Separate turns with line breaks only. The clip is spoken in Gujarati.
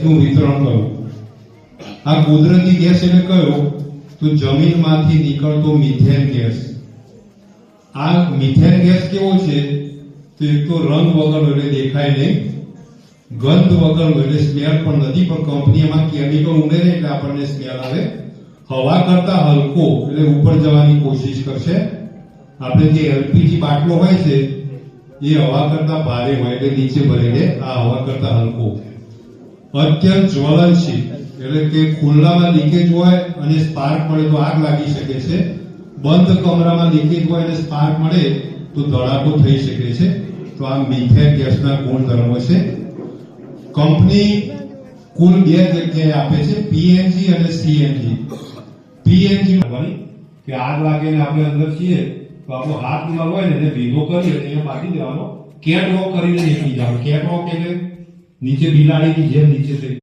ગેસનું વિતરણ કરવું. આ કુદરતી ગેસ એટલે કયો? તો જમીનમાંથી નીકળતો મિથેન ગેસ. આ મિથેન ગેસ કેવો છે? તો એક તો રંગ વગરનો એટલે દેખાય નહીં, ગંધ વગરનો એટલે સ્મેલ પણ નથી, પણ કંપની એમાં કેમિકલ ઉમેરે એટલે આપણને સ્મેલ આવે. હવા કરતા હલકો એટલે ઉપર જવાની કોશિશ કરશે. આપણે જે એલપીજી બાટલો હોય છે એ હવા કરતા ભારે હોય એટલે નીચે ભરી દે. આ હવા કરતા હલકો. અત્યંત જ્વલનશીલ એટલે કે ખુલ્લામાં લીકેજ હોય અને સ્પાર્ક મળે તો આગ લાગી શકે છે. બંધ કમરામાં લીકેજ હોય અને સ્પાર્ક મળે તો ધડાકો થઈ શકે છે. તો આ મિથેન ગેસના ગુણધર્મો છે. કંપની કુલ બે જગ્યાએ આપે છે, પીએનજી અને સીએનજી. પીએનજી કે આગ લાગે ને આપણે અંદર છીએ તો આપણો હાથ દિવાલ હોય ને એને ભેગો કરી અને એને બાંધી દેવાનો, કેટ વોક કરીને નીકળી જવાનું. કેટ વોક એટલે નીચે બિલાડીની જેમ નીચે થઈ